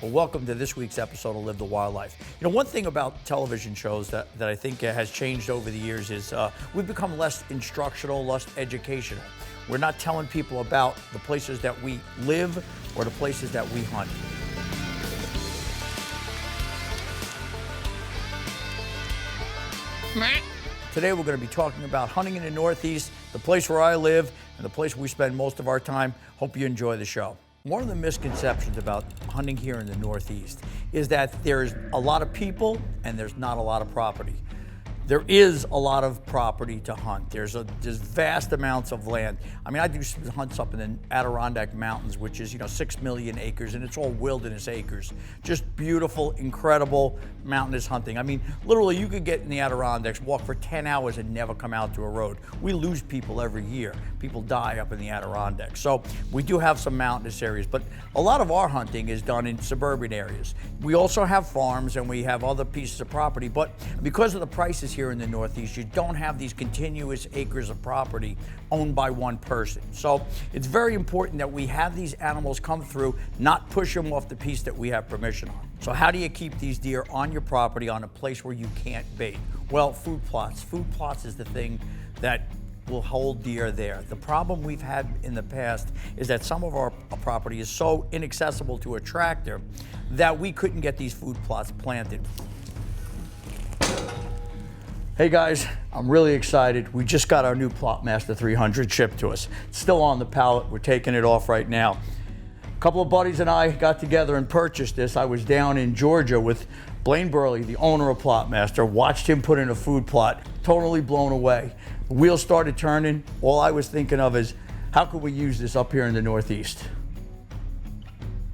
Well, welcome to this week's episode of Live the Wildlife. You know, one thing about television shows that I think has changed over the years is we've become less instructional, less educational. We're not telling people about the places that we live or the places that we hunt. Today we're going to be talking about hunting in the Northeast, the place where I live, and the place where we spend most of our time. Hope you enjoy the show. One of the misconceptions about hunting here in the Northeast is that there's a lot of people and there's not a lot of property. There is a lot of property to hunt. There's vast amounts of land. I mean, I do some hunts up in the Adirondack Mountains, which is, 6 million acres, and it's all wilderness acres. Just beautiful, incredible mountainous hunting. I mean, literally, you could get in the Adirondacks, walk for 10 hours and never come out to a road. We lose people every year. People die up in the Adirondacks. So we do have some mountainous areas, but a lot of our hunting is done in suburban areas. We also have farms and we have other pieces of property, but because of the prices here in the Northeast, you don't have these continuous acres of property owned by one person. So it's very important that we have these animals come through, not push them off the piece that we have permission on. So how do you keep these deer on your property on a place where you can't bait? Well, food plots. Food plots is the thing that will hold deer there. The problem we've had in the past is that some of our property is so inaccessible to a tractor that we couldn't get these food plots planted. Hey guys, I'm really excited. We just got our new Plotmaster 300 shipped to us. It's still on the pallet. We're taking it off right now. A couple of buddies and I got together and purchased this. I was down in Georgia with Blaine Burley, the owner of Plotmaster, watched him put in a food plot, totally blown away. The wheels started turning. All I was thinking of is, how could we use this up here in the Northeast?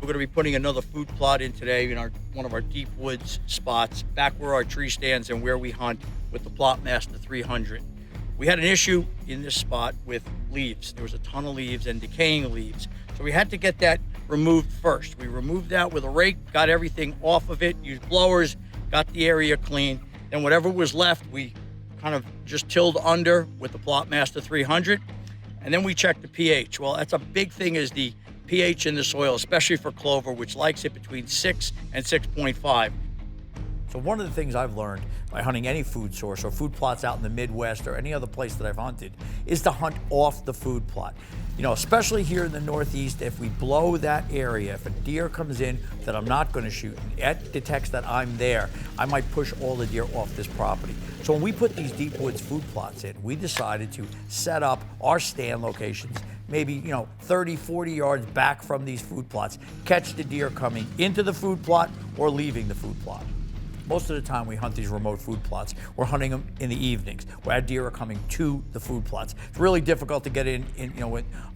We're going to be putting another food plot in today in one of our deep woods spots, back where our tree stands and where we hunt with the Plotmaster 300. We had an issue in this spot with leaves. There was a ton of leaves and decaying leaves. So we had to get that removed first. We removed that with a rake, got everything off of it, used blowers, got the area clean. Then whatever was left, we kind of just tilled under with the Plotmaster 300. And then we checked the pH. Well, that's a big thing, is the pH in the soil, especially for clover, which likes it between 6 and 6.5. So one of the things I've learned by hunting any food source or food plots out in the Midwest or any other place that I've hunted is to hunt off the food plot. Especially here in the Northeast, if we blow that area, if a deer comes in that I'm not going to shoot, and it detects that I'm there, I might push all the deer off this property. So when we put these deep woods food plots in, we decided to set up our stand locations maybe 30, 40 yards back from these food plots, catch the deer coming into the food plot or leaving the food plot. Most of the time we hunt these remote food plots, we're hunting them in the evenings where our deer are coming to the food plots. It's really difficult to get in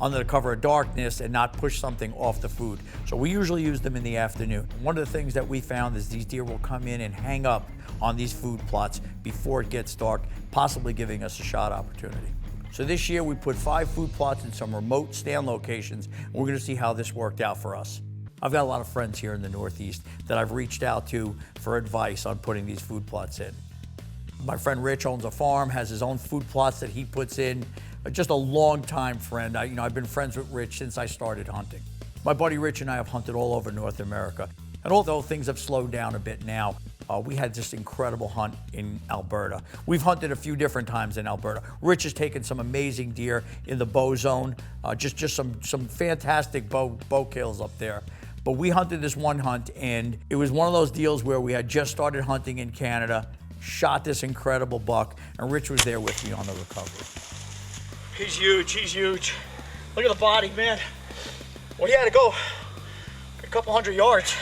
under the cover of darkness and not push something off the food. So we usually use them in the afternoon. One of the things that we found is these deer will come in and hang up on these food plots before it gets dark, possibly giving us a shot opportunity. So this year we put 5 food plots in some remote stand locations, and we're gonna see how this worked out for us. I've got a lot of friends here in the Northeast that I've reached out to for advice on putting these food plots in. My friend Rich owns a farm, has his own food plots that he puts in. Just a long-time friend. I've been friends with Rich since I started hunting. My buddy Rich and I have hunted all over North America. And although things have slowed down a bit now, we had this incredible hunt in Alberta. We've hunted a few different times in Alberta. Rich has taken some amazing deer in the bow zone, just some fantastic bow kills up there. But we hunted this one hunt, and it was one of those deals where we had just started hunting in Canada, shot this incredible buck, and Rich was there with me on the recovery. He's huge. Look at the body, man. Well, he had to go a couple hundred yards.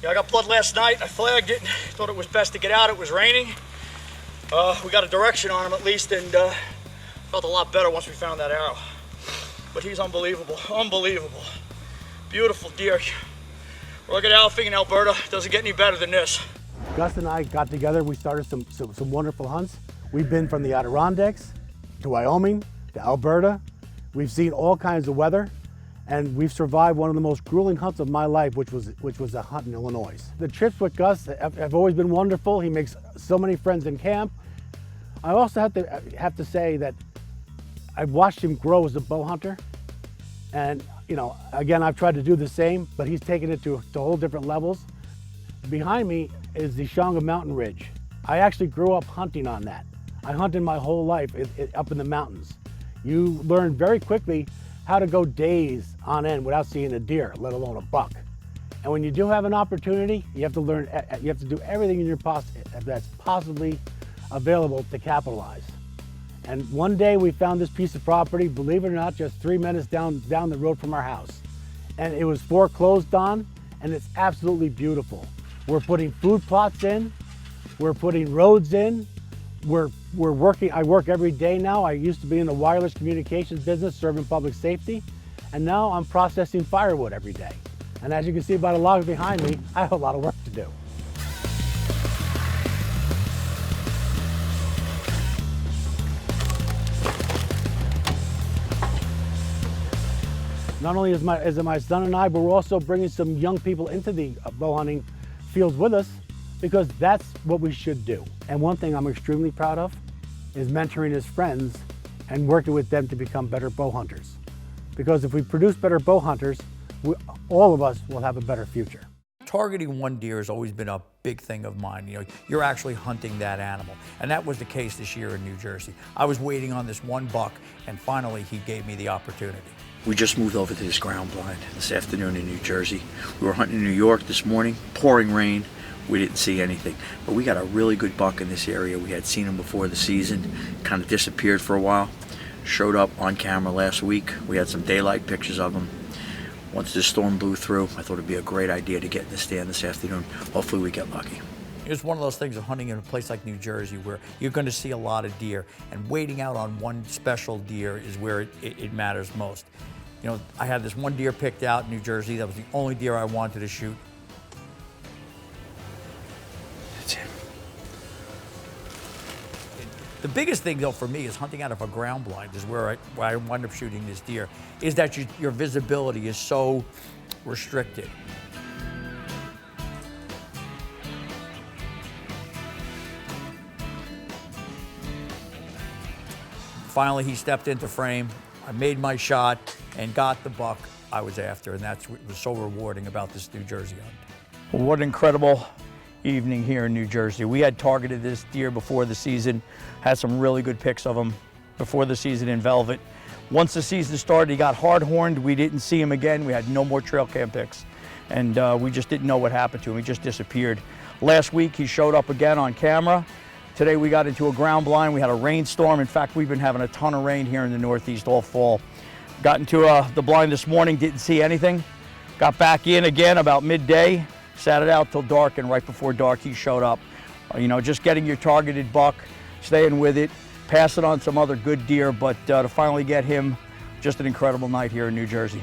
I got blood last night. I flagged it. Thought it was best to get out. It was raining. We got a direction on him at least, and felt a lot better once we found that arrow. But he's unbelievable. Beautiful deer. Rugged alphing in Alberta. Doesn't get any better than this. Gus and I got together. We started some wonderful hunts. We've been from the Adirondacks to Wyoming to Alberta. We've seen all kinds of weather, and we've survived one of the most grueling hunts of my life, which was a hunt in Illinois. The trips with Gus have always been wonderful. He makes so many friends in camp. I also have to say that I've watched him grow as a bow hunter, And, you know, again, I've tried to do the same, but he's taken it to whole different levels. Behind me is the Shonga Mountain Ridge. I actually grew up hunting on that. I hunted my whole life up in the mountains. You learn very quickly how to go days on end without seeing a deer, let alone a buck. And when you do have an opportunity, you have to learn, you have to do everything in your that's possibly available to capitalize. And one day we found this piece of property, believe it or not, just 3 minutes down the road from our house. And it was foreclosed on, and it's absolutely beautiful. We're putting food plots in, we're putting roads in, we're working, I work every day now. I used to be in the wireless communications business, serving public safety, and now I'm processing firewood every day. And as you can see by the logs behind me, I have a lot of work to do. Not only is it my son and I, but we're also bringing some young people into the bow hunting fields with us, because that's what we should do. And one thing I'm extremely proud of is mentoring his friends and working with them to become better bow hunters. Because if we produce better bow hunters, all of us will have a better future. Targeting one deer has always been a big thing of mine. You know, you're actually hunting that animal. And that was the case this year in New Jersey. I was waiting on this one buck, and finally he gave me the opportunity. We just moved over to this ground blind this afternoon in New Jersey. We were hunting in New York this morning, pouring rain. We didn't see anything, but we got a really good buck in this area. We had seen him before the season, kind of disappeared for a while. Showed up on camera last week. We had some daylight pictures of him. Once this storm blew through, I thought it'd be a great idea to get in the stand this afternoon. Hopefully we get lucky. It's one of those things of hunting in a place like New Jersey where you're going to see a lot of deer, and waiting out on one special deer is where it matters most. You know, I had this one deer picked out in New Jersey. That was the only deer I wanted to shoot. That's him. The biggest thing, though, for me is hunting out of a ground blind is where I wind up shooting this deer, is that your visibility is so restricted. Finally, he stepped into frame. I made my shot and got the buck I was after, and that's what was so rewarding about this New Jersey hunt. Well, what an incredible evening here in New Jersey. We had targeted this deer before the season, had some really good pics of him before the season in velvet. Once the season started, he got hard-horned. We didn't see him again. We had no more trail cam pics, and we just didn't know what happened to him. He just disappeared. Last week, he showed up again on camera. Today, we got into a ground blind. We had a rainstorm. In fact, we've been having a ton of rain here in the Northeast all fall. Got into the blind this morning, didn't see anything. Got back in again about midday, sat it out till dark, and right before dark, he showed up. You know, just getting your targeted buck, staying with it, passing on some other good deer, but to finally get him, just an incredible night here in New Jersey.